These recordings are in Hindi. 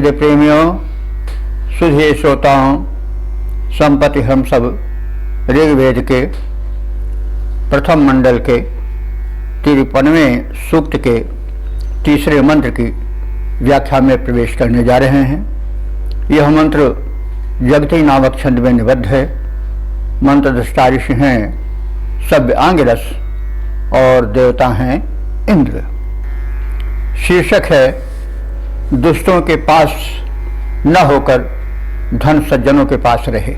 वेद प्रेमियों, सुधे श्रोताओं, संपत्ति हम सब ऋग्वेद के प्रथम मंडल के 53वें सूक्त के तीसरे मंत्र की व्याख्या में प्रवेश करने जा रहे हैं। यह मंत्र जगती नामक छंद में निबद्ध है। मंत्र दृष्टा ऋषि हैं सभ्य आंगिरस और देवता हैं इंद्र। शीर्षक है दुष्टों के पास न होकर धन सज्जनों के पास रहे।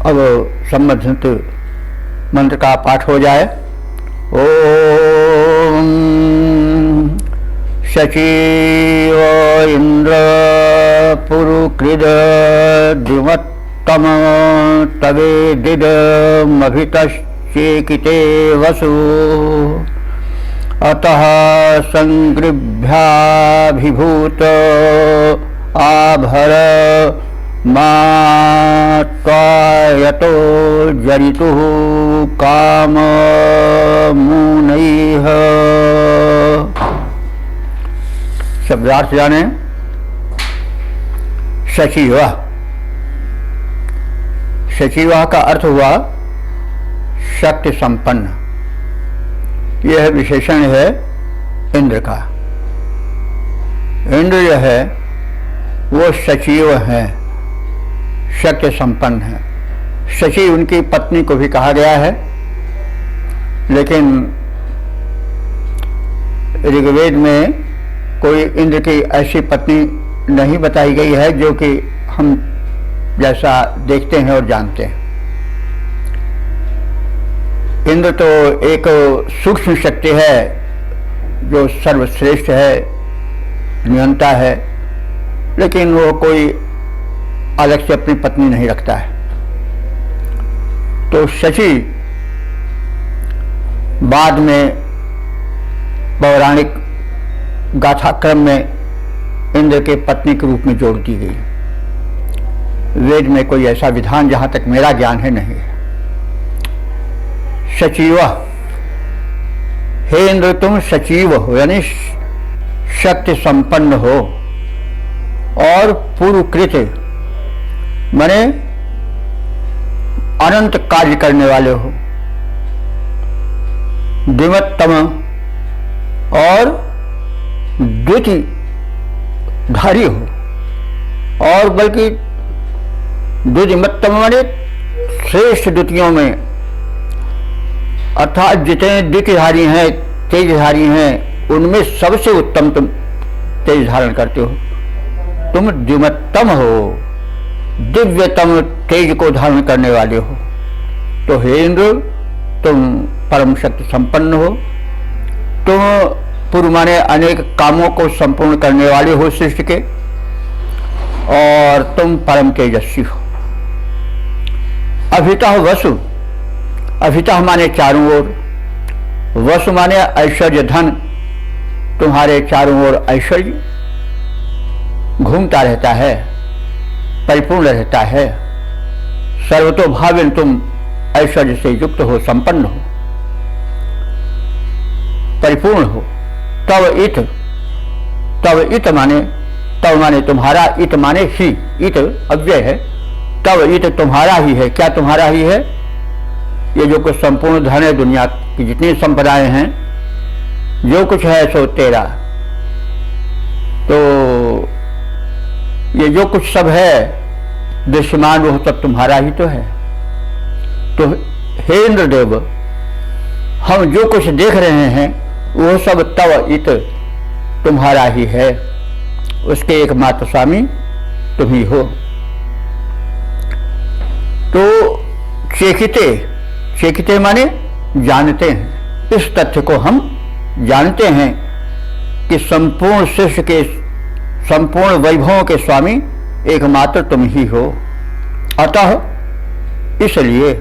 अब संबंधित मंत्र का पाठ हो जाए। ओम शचीव इंद्र पुरुकृद द्युमत्तम तवेदिदमभितश्चेकिते वसु अतः संगृभ्याभिभूत आभर मात्वायतो जरितुः काममुनैः। शब्दार्थ जाने। शचीवा, शचीवा का अर्थ हुआ शक्ति संपन्न। यह विशेषण है इंद्र का। इंद्र जो है वो सचिव है, शक्ति संपन्न है। शची उनकी पत्नी को भी कहा गया है, लेकिन ऋग्वेद में कोई इंद्र की ऐसी पत्नी नहीं बताई गई है जो कि हम जैसा देखते हैं और जानते हैं। इंद्र तो एक सूक्ष्म शक्ति है जो सर्वश्रेष्ठ है, नियंता है, लेकिन वो कोई अलग से अपनी पत्नी नहीं रखता है। तो शची बाद में पौराणिक गाथाक्रम में इंद्र के पत्नी के रूप में जोड़ दी गई। वेद में कोई ऐसा विधान जहां तक मेरा ज्ञान है नहीं है। सचिव, हे इंद्र तुम सचिव हो, यानी शक्ति संपन्न हो, और पूर्वकृत माने अनंत कार्य करने वाले हो, द्विमत्तम और द्वितीयधारी हो, और बल्कि द्वितीयमत्तम माने श्रेष्ठ द्वितीयों में, अर्थात जितने द्वितीयधारी हैं, तेजधारी हैं, उनमें सबसे उत्तम तुम तेज धारण करते हो। तुम द्विमत्तम हो, दिव्यतम तेज को धारण करने वाले हो। तो हे इंद्र तुम परम शक्ति संपन्न हो, तुम पूर्व माने अनेक कामों को संपूर्ण करने वाले हो सृष्टि के, और तुम परम तेजस्वी हो। अभितः वसु, अभितः माने चारों ओर, वसु माने ऐश्वर्य धन। तुम्हारे चारों ओर ऐश्वर्य घूमता रहता है, परिपूर्ण रहता है। सर्वतोभावेन तुम ऐश्वर्य से युक्त हो, संपन्न हो, परिपूर्ण हो। तव इत माने, तव माने तुम्हारा, इत माने ही, इत अव्यय है। तव इत तुम्हारा ही है। क्या तुम्हारा ही है? ये जो कुछ संपूर्ण धन है, दुनिया की जितनी संपदाएं हैं, जो कुछ है सो तेरा। तो ये जो कुछ सब है दृश्यमान, वो सब तुम्हारा ही तो है। तो हे इंद्रदेव, हम जो कुछ देख रहे हैं वो सब तव इत तुम्हारा ही है, उसके एकमात्र स्वामी तुम ही हो। तो चेकिते माने जानते हैं। इस तथ्य को हम जानते हैं कि संपूर्ण सृष्टि के संपूर्ण वैभवों के स्वामी एकमात्र तुम ही हो। अतः इसलिए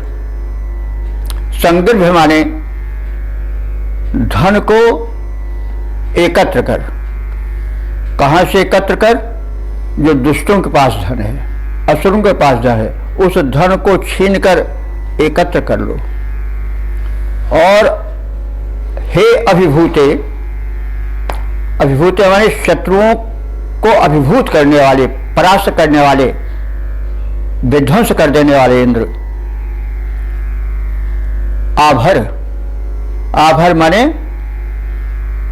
संगृभ माने धन को एकत्र कर। कहां से एकत्र कर? जो दुष्टों के पास धन है, असुरों के पास धन है, उस धन को छीनकर एकत्र कर लो। और हे अभिभूते, अभिभूते माने शत्रुओं को अभिभूत करने वाले, परास्त करने वाले, विध्वंस कर देने वाले इंद्र। आभर, आभर माने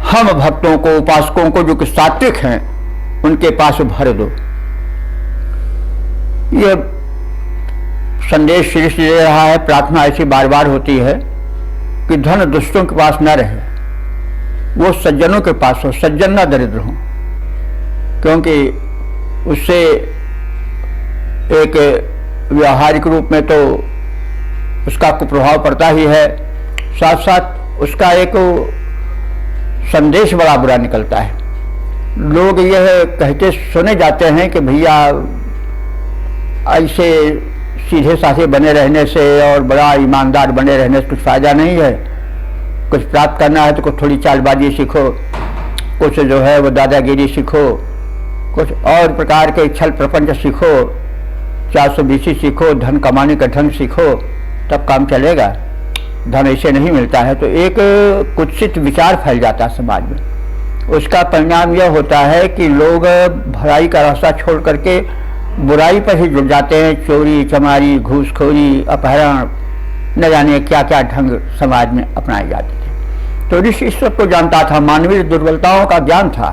हम भक्तों को, उपासकों को, जो कि सात्विक हैं, उनके पास भर दो। यह संदेश श्री श्री दे रहा है। प्रार्थना ऐसी बार बार होती है कि धन दुष्टों के पास न रहे, वो सज्जनों के पास हो, सज्जन न दरिद्र हो, क्योंकि उससे एक व्यावहारिक रूप में तो उसका कुप्रभाव पड़ता ही है, साथ साथ उसका एक संदेश बड़ा बुरा निकलता है। लोग यह कहते सुने जाते हैं कि भैया ऐसे सीधे साधे बने रहने से और बड़ा ईमानदार बने रहने से कुछ फायदा नहीं है। कुछ प्राप्त करना है तो कुछ थोड़ी चालबाजी सीखो, कुछ जो है वो दादागिरी सीखो, कुछ और प्रकार के छल प्रपंच सीखो, 420 सीखो, धन कमाने का ढंग सीखो, तब काम चलेगा। धन ऐसे नहीं मिलता है। तो एक कुत्सित विचार फैल जाता है समाज में। उसका परिणाम यह होता है कि लोग भलाई का रास्ता छोड़ करके बुराई पर ही जुड़ जाते हैं। चोरी चमारी, घूसखोरी, अपहरण, न जाने क्या क्या ढंग समाज में अपनाए जाते थे। तो ऋषि इस सब को जानता था, मानवीय दुर्बलताओं का ज्ञान था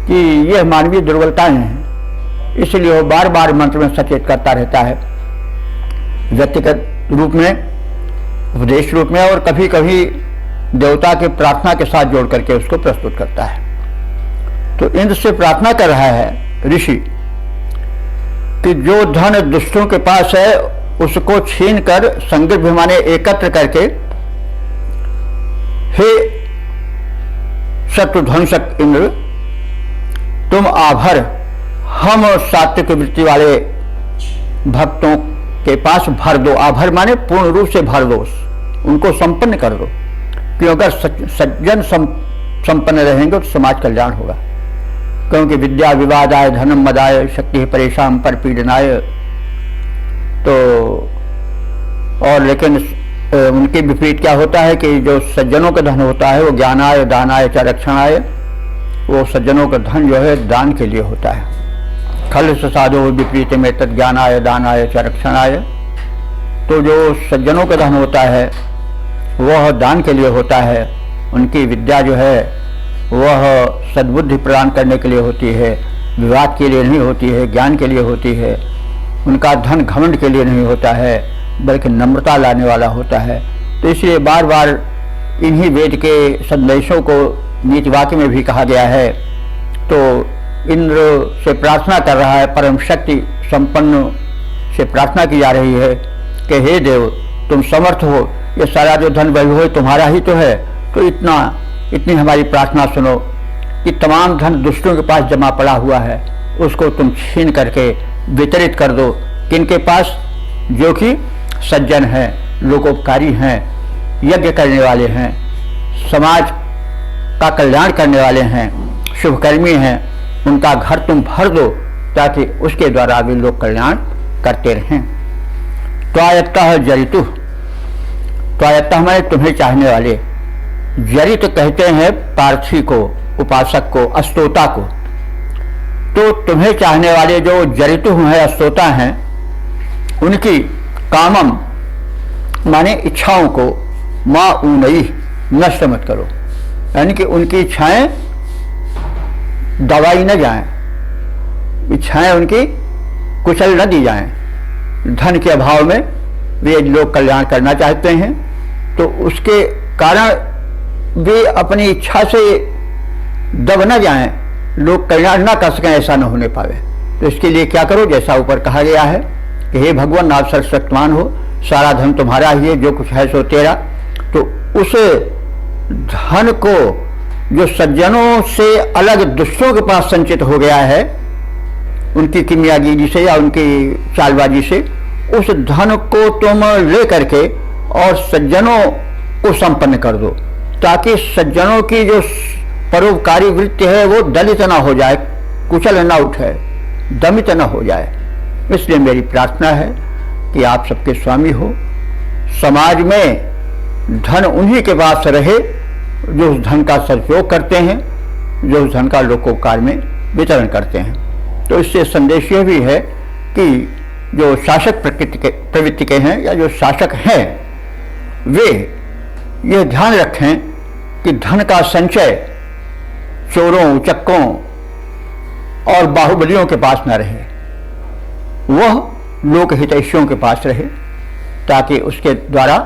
कि यह मानवीय दुर्बलताएं हैं, इसलिए वो बार बार मंत्र में सचेत करता रहता है, व्यक्तिगत रूप में, उपदेश रूप में, और कभी कभी देवता के प्रार्थना के साथ जोड़ करके उसको प्रस्तुत करता है। तो इंद्र से प्रार्थना कर रहा है ऋषि कि जो धन दुष्टों के पास है उसको छीन कर, संग्रह माने एकत्र करके, हे शत्रुध्वंसक इंद्र, तुम आभर हम सात्विक वृत्ति वाले भक्तों के पास भर दो। आभर माने पूर्ण रूप से भर दो, उनको संपन्न कर दो, क्योंकि अगर सज्जन संपन्न रहेंगे तो समाज कल्याण होगा। क्योंकि विद्या विवादाय धनम मदाय शक्ति परेशान पर पीड़नाय। तो और लेकिन उनके विपरीत क्या होता है कि जो सज्जनों का धन होता है वो ज्ञानाय दानाय च रक्षणाय, वो सज्जनों का धन जो है दान के लिए होता है। खल साधो विपरीत में तद ज्ञानाय दानाय च रक्षणाय। तो जो सज्जनों का धन होता है वह दान के लिए होता है। उनकी विद्या जो है वह सद्बुद्धि प्रदान करने के लिए होती है, विवाद के लिए नहीं होती है, ज्ञान के लिए होती है। उनका धन घमंड के लिए नहीं होता है, बल्कि नम्रता लाने वाला होता है। तो इसलिए बार बार इन्हीं वेद के संदेशों को नीति वाक्य में भी कहा गया है। तो इंद्र से प्रार्थना कर रहा है, परम शक्ति संपन्न से प्रार्थना की जा रही है कि हे देव, तुम समर्थ हो, ये सारा जो धन वैभव तुम्हारा ही तो है, तो इतनी हमारी प्रार्थना सुनो कि तमाम धन दुष्टों के पास जमा पड़ा हुआ है, उसको तुम छीन करके वितरित कर दो। किनके पास? जो कि सज्जन हैं, लोकोपकारी हैं, यज्ञ करने वाले हैं, समाज का कल्याण करने वाले हैं, शुभकर्मी हैं, उनका घर तुम भर दो ताकि उसके द्वारा भी लोग कल्याण करते रहें। त्वायत्तः जरितु, त्वायत्तः हमारे तुम्हें चाहने वाले, जरित कहते हैं पार्थी को, उपासक को, अस्तोता को। तो तुम्हें चाहने वाले जो जरितु हैं, अस्तोता हैं, उनकी कामम माने इच्छाओं को माँ ऊनई नष्ट मत करो, यानी कि उनकी इच्छाएं दबाई न जाएं, इच्छाएं उनकी कुचल न दी जाएं। धन के अभाव में वे लोग कल्याण करना चाहते हैं, तो उसके कारण वे अपनी इच्छा से दब न जाएं, लोग कल्याण न कर सकें, ऐसा न होने पावे। तो इसके लिए क्या करो, जैसा ऊपर कहा गया है कि हे भगवान आप सर्वशक्तिमान हो, सारा धन तुम्हारा ही है, जो कुछ है सो तेरा। तो उस धन को जो सज्जनों से अलग दुष्टों के पास संचित हो गया है, उनकी किमियागिरी से या उनकी चालबाजी से, उस धन को तुम ले करके और सज्जनों को संपन्न कर दो, ताकि सज्जनों की जो परोपकारी वृत्ति है वो दलित ना हो जाए, कुचल ना उठे, दमित ना हो जाए। इसलिए मेरी प्रार्थना है कि आप सबके स्वामी हो, समाज में धन उन्हीं के पास रहे जो उस धन का सदुपयोग करते हैं, जो उस धन का लोकोपकार में वितरण करते हैं। तो इससे संदेश यह भी है कि जो शासक प्रवृत्ति के हैं या जो शासक हैं वे यह ध्यान रखें कि धन का संचय चोरों, उचक्कों और बाहुबलियों के पास न रहे, वह लोक हितैषियों के पास रहे, ताकि उसके द्वारा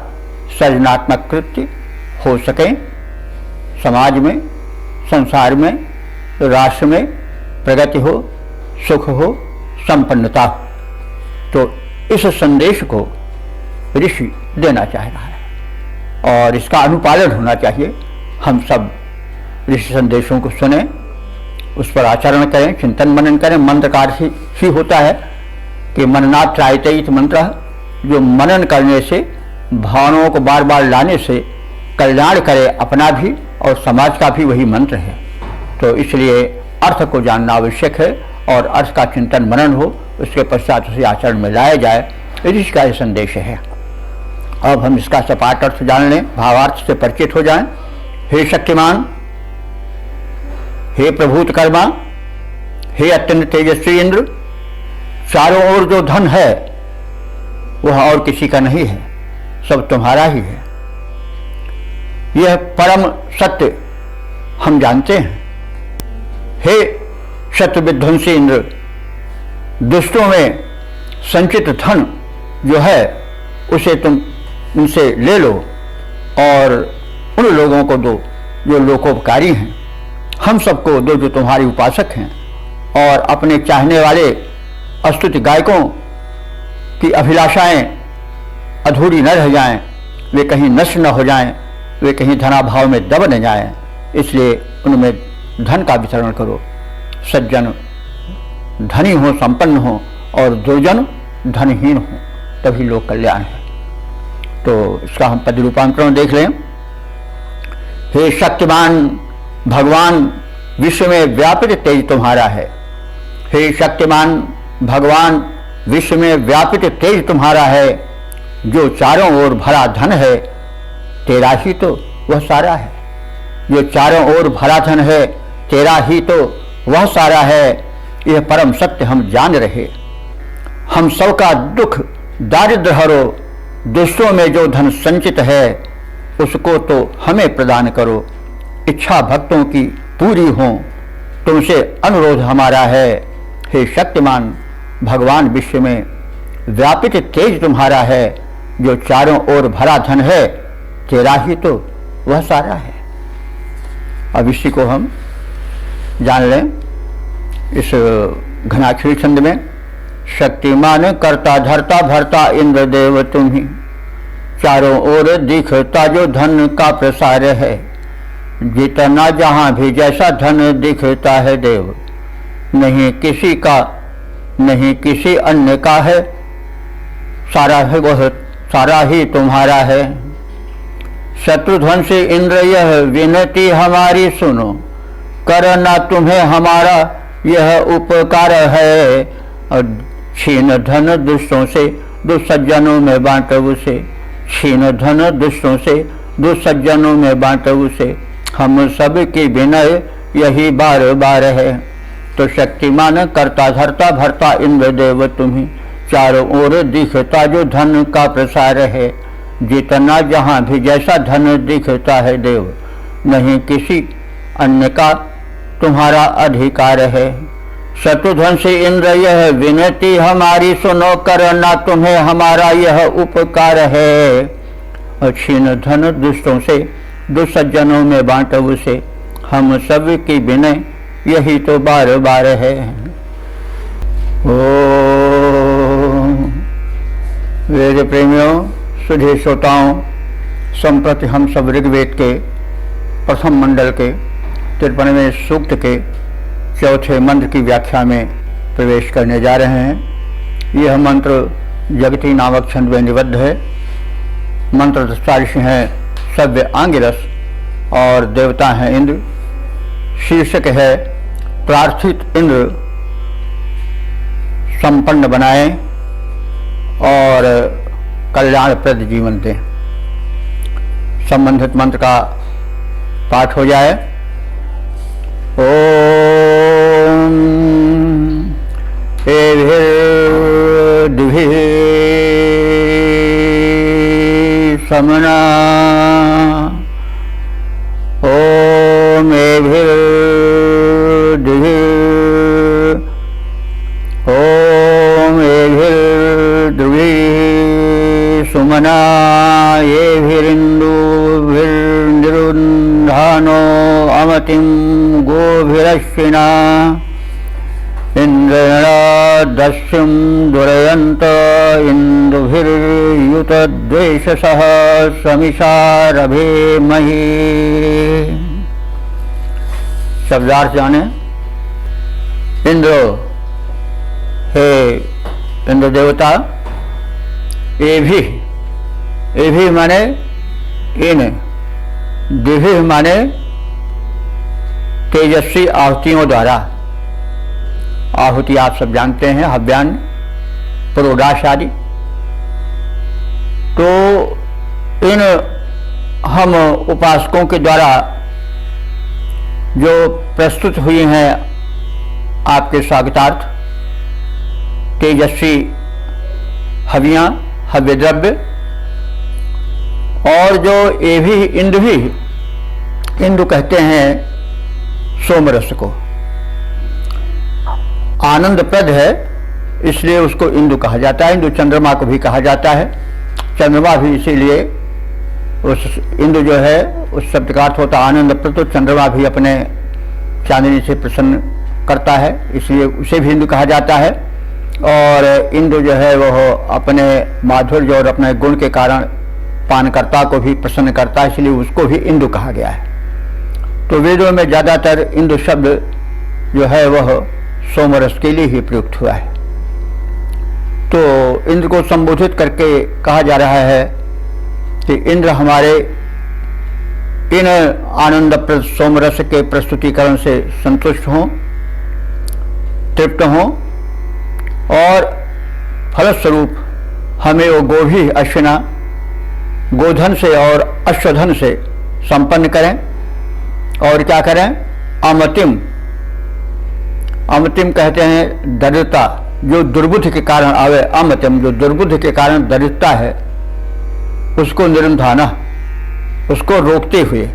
सृजनात्मक कृत्य हो सकें, समाज में, संसार में, राष्ट्र में प्रगति हो, सुख हो, संपन्नता हो। तो इस संदेश को ऋषि देना चाह रहा है और इसका अनुपालन होना चाहिए। हम सब ऋषि संदेशों को सुने, उस पर आचरण करें, चिंतन मनन करें। मंत्र का अर्थ ही होता है कि मननात् त्रायते मंत्र, जो मनन करने से, भावनाओं को बार बार लाने से कल्याण करे अपना भी और समाज का भी, वही मंत्र है। तो इसलिए अर्थ को जानना आवश्यक है और अर्थ का चिंतन मनन हो, उसके पश्चात उसे आचरण में लाया जाए। ऋषि का यह संदेश है। अब हम इसका सपाट अर्थ जान लें, भावार्थ से परिचित हो जाएं। हे शक्तिमान, हे प्रभूतकर्मा, हे अत्यंत तेजस्वी इंद्र, चारों ओर जो धन है वह और किसी का नहीं है, सब तुम्हारा ही है। यह परम सत्य हम जानते हैं। हे शत्रु विध्वंसी इंद्र, दुष्टों में संचित धन जो है उसे तुम उनसे ले लो और उन लोगों को दो जो लोकोपकारी हैं, हम सबको दो जो तुम्हारे उपासक हैं, और अपने चाहने वाले अस्तुति गायकों की अभिलाषाएं अधूरी न रह जाएं, वे कहीं नष्ट न हो जाएं, वे कहीं धनाभाव में दब न जाएं, इसलिए उनमें धन का वितरण करो। सज्जन धनी हो, संपन्न हो, और दुर्जन धनहीन हो, तभी लोक कल्याण है। तो इसका हम पद रूपांतरण देख लें। हे शक्तिमान भगवान, विश्व में व्यापित तेज तुम्हारा है। हे शक्तिमान भगवान, विश्व में व्यापित तेज तुम्हारा है। जो चारों ओर भरा धन है तेरा ही तो वह सारा है। जो चारों ओर भरा धन है तेरा ही तो वह सारा है। यह परम सत्य हम जान रहे। हम सबका दुख दारिद्र हरो। दुष्टों में जो धन संचित है उसको तो हमें प्रदान करो। इच्छा भक्तों की पूरी हो, तुमसे अनुरोध हमारा है। हे शक्तिमान भगवान, विश्व में व्यापित तेज तुम्हारा है। जो चारों ओर भरा धन है तेरा ही तो वह सारा है। अब इसी को हम जान लें इस घनाक्षरी छंद में। शक्तिमान करता धरता भरता इंद्रदेव तुम ही, चारों ओर दिखता जो धन का प्रसार है। जितना जहां भी जैसा धन दिखता है देव, नहीं किसी का नहीं किसी अन्य का है। सारा है वह, सारा ही तुम्हारा है। शत्रुध्वंसी इंद्र यह विनती हमारी सुनो, करना तुम्हें हमारा यह उपकार है। और छीन धन दुष्टों से दुस्सज्जनों में बांटो उसे। छीन धन दुष्टों से दुस्सज्जनों में बांटो उसे। हम सब की विनय यही बार बार है। तो शक्तिमान करता धरता भरता इंद्रदेव तुम्ही, चारों ओर दिखता जो धन का प्रसार है। जितना जहां भी जैसा धन दिखता है देव, नहीं किसी अन्य का तुम्हारा अधिकार है। शत्रुध्वंसी इंद्र यह विनती हमारी सुनो, करना तुम्हें हमारा यह उपकार है। और छीन धन दुष्टों से दुस्सज्जनों में बांटो उसे। हम सब की विनय यही तो बार बार है। ओ वेद प्रेमियों, सुधे श्रोताओं, संप्रति हम सब ऋग्वेद के प्रथम मंडल के 53वें सूक्त के चौथे मंत्र की व्याख्या में प्रवेश करने जा रहे हैं। यह मंत्र जगती नामक छंद में निबद्ध है। मंत्र दृष्टार्षि हैं सव्य आंगिरस और देवता हैं इंद्र। शीर्षक है प्रार्थित इंद्र संपन्न बनाएं और कल्याणप्रद जीवन दें। संबंधित मंत्र का पाठ हो जाए। ओम समना ओम ओम सुमना येभिरिन्दुभिर्निरुन्धानो अमतिं गोभिरश्विना इंद्रेणादस्युं दुरयन्त इन्दुभिर्युतद्वेषसः समिषारभेमहि। शब्दार्थ जाने। इंद्रो, हे इंद्र देवता, ये भी माने इन, दिव्य माने तेजस्वी आहुतियों द्वारा। आहुति आप सब जानते हैं, हव्यान, पुरोडाश आदि। तो इन हम उपासकों के द्वारा जो प्रस्तुत हुई हैं आपके स्वागतार्थ तेजस्वी हवियां, हव्य द्रव्य, और जो ये भी इंदु कहते हैं सोमरस को। आनंदप्रद है इसलिए उसको इंदु कहा जाता है। इंदु चंद्रमा को भी कहा जाता है। चंद्रमा भी इसीलिए उस इंदु जो है उस शब्द का अर्थ होता है आनंदप्रद। तो चंद्रमा भी अपने चांदनी से प्रसन्न करता है, इसलिए उसे भी इंदु कहा जाता है। और इंदु जो है वह अपने माधुर्य और अपने गुण के कारण पानकर्ता को भी प्रसन्न करता है, इसलिए उसको भी इंदु कहा गया है। तो वेदों में ज़्यादातर इंदु शब्द जो है वह सोमरस के लिए ही प्रयुक्त हुआ है। तो इंद्र को संबोधित करके कहा जा रहा है कि इंद्र हमारे इन आनंदप्रद सोमरस के प्रस्तुतिकरण से संतुष्ट हों, तृप्त हों, और फलस्वरूप हमें वो गोभी अश्विना, गोधन से और अश्वधन से संपन्न करें। और क्या करें? अमतिम कहते हैं दरिद्रता, जो दुर्बुद्धि के कारण आवे। अमतिम, जो दुर्बुद्धि के कारण दरिद्रता है उसको निरुंधाना, उसको रोकते हुए।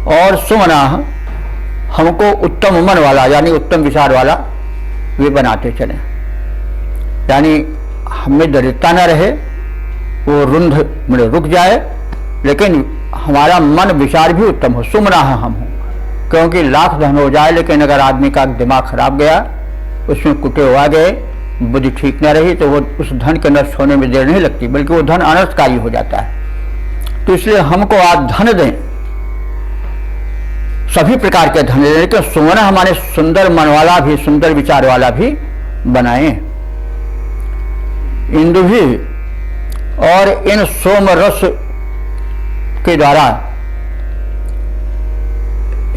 और सुमना, हमको उत्तम मन वाला यानी उत्तम विचार वाला वे बनाते चले, यानी हमें दरिद्रता न रहे, वो रुंध में रुक जाए, लेकिन हमारा मन विचार भी उत्तम हो। सुमना हम हो, क्योंकि लाख धन हो जाए लेकिन अगर आदमी का दिमाग खराब गया, उसमें कुटे हुआ गए, बुद्धि ठीक न रही, तो वो उस धन के नष्ट होने में देर नहीं लगती, बल्कि वो धन अनर्थकारी हो जाता है। तो इसलिए हमको आज धन दें, सभी प्रकार के धन दें, लेकिन सुमना हमारे सुंदर मन वाला भी, सुंदर विचार वाला भी बनाएं। इंदु भी और इन सोमरस के द्वारा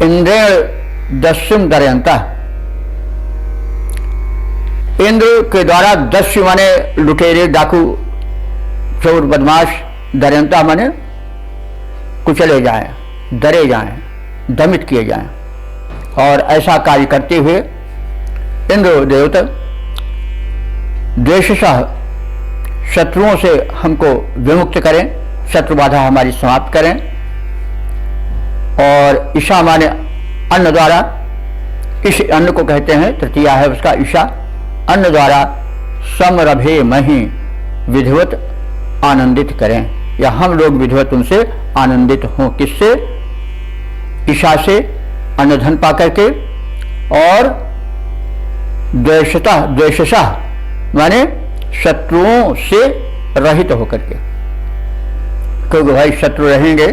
इंद्रेण दस्युम दर्यंता, इंद्र के द्वारा दस्यु माने लुटेरे, डाकू, चोर, बदमाश, दर्यंता माने कुचले जाएं, डरे जाएं, दमित किए जाएं। और ऐसा कार्य करते हुए इंद्र देवता द्वेषशः शत्रुओं से हमको विमुक्त करें, शत्रु बाधा हमारी समाप्त करें। और ईशा माने अन्न द्वारा, इस अन्न को कहते हैं, तृतीया है उसका ईशा, अन्न द्वारा समरभे मही, विधिवत आनंदित करें, या हम लोग विधिवत उनसे आनंदित हों। किससे? ईशा से, अन्न धन पा करके, और द्वेषशः माने शत्रुओं से रहित होकर के। क्योंकि भाई शत्रु रहेंगे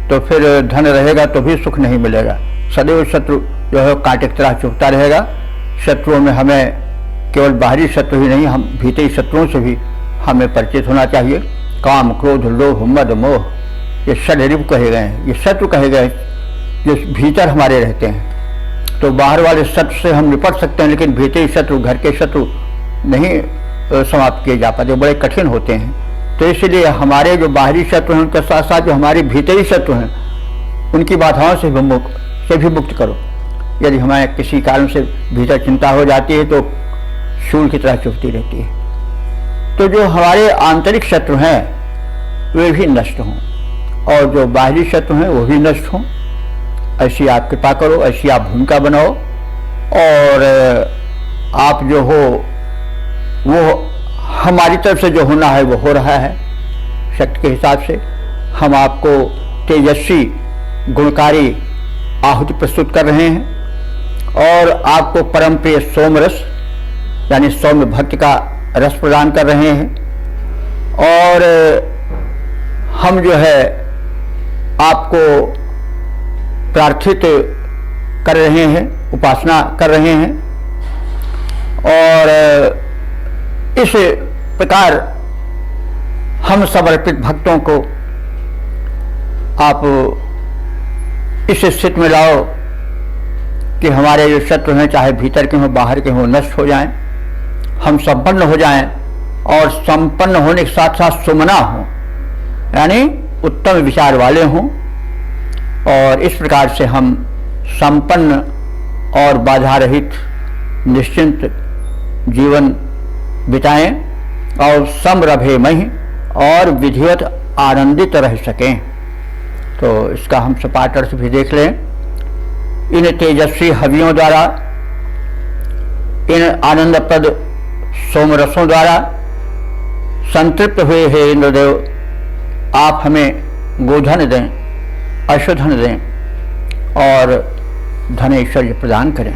तो फिर धन रहेगा तो भी सुख नहीं मिलेगा। सदैव शत्रु जो है कांटे की तरह चुभता रहेगा। शत्रुओं में हमें केवल बाहरी शत्रु ही नहीं, हम भीतरी शत्रुओं से भी हमें परिचित होना चाहिए। काम, क्रोध, लोभ, मद, मोह, ये षड्रिप कहे गए हैं, ये शत्रु कहे गए जो भीतर हमारे रहते हैं। तो बाहर वाले शत्रु से हम निपट सकते हैं, लेकिन भीतरी शत्रु, घर के शत्रु नहीं समाप्त किए जा पाते, बड़े कठिन होते हैं। तो इसलिए हमारे जो बाहरी शत्रु हैं उनके साथ साथ जो हमारे भीतरी शत्रु हैं उनकी बाधाओं से भी मुक्त करो। यदि हमें किसी कारण से भीतर चिंता हो जाती है तो शूल की तरह चुभती रहती है। तो जो हमारे आंतरिक शत्रु हैं वे भी नष्ट हों और जो बाहरी शत्रु हैं वो भी नष्ट हों। ऐसी आप कृपा करो, ऐसी आप भूमिका बनाओ और आप जो हो वो हमारी तरफ से जो होना है वो हो रहा है। शक्ति के हिसाब से हम आपको तेजस्वी गुणकारी आहुति प्रस्तुत कर रहे हैं और आपको परम प्रिय सोमरस यानी सौम्य भक्ति का रस प्रदान कर रहे हैं। और हम जो है आपको प्रार्थित कर रहे हैं, उपासना कर रहे हैं और इस प्रकार हम समर्पित भक्तों को आप इस स्थिति में लाओ कि हमारे जो शत्रु हैं, चाहे भीतर के हों बाहर के हों, नष्ट हो जाएं, हम संपन्न हो जाएं और संपन्न होने के साथ साथ सुमना हों यानी उत्तम विचार वाले हों और इस प्रकार से हम संपन्न और बाधा रहित निश्चिंत जीवन बिताएं और समरभेमहि और विधिवत आनंदित रह सकें। तो इसका हम सपाट अर्थ भी देख लें। इन तेजस्वी हवियों द्वारा, इन आनंदप्रद सोमरसों द्वारा संतृप्त हुए हे इंद्रदेव, आप हमें गोधन दें, अश्वधन दें और धन ऐश्वर्य प्रदान करें।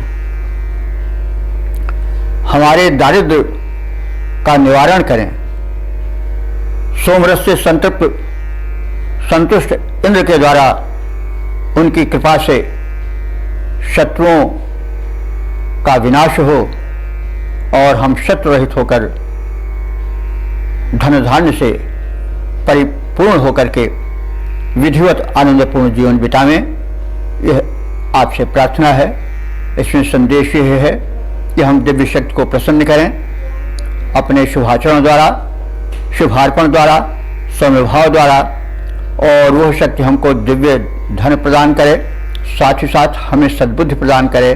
हमारे दारिद्र्य का निवारण करें। सोमरस से संतुष्ट इंद्र के द्वारा उनकी कृपा से शत्रुओं का विनाश हो और हम शत्रु रहित होकर धन धान्य से परिपूर्ण होकर के विधिवत आनंदपूर्ण जीवन बितावें। यह आपसे प्रार्थना है। इसमें संदेश यह है कि हम दिव्य शक्ति को प्रसन्न करें अपने शुभाचरण द्वारा, शुभार्पण द्वारा, सौम्यभाव द्वारा और वह शक्ति हमको दिव्य धन प्रदान करे, साथ ही साथ हमें सद्बुद्धि प्रदान करे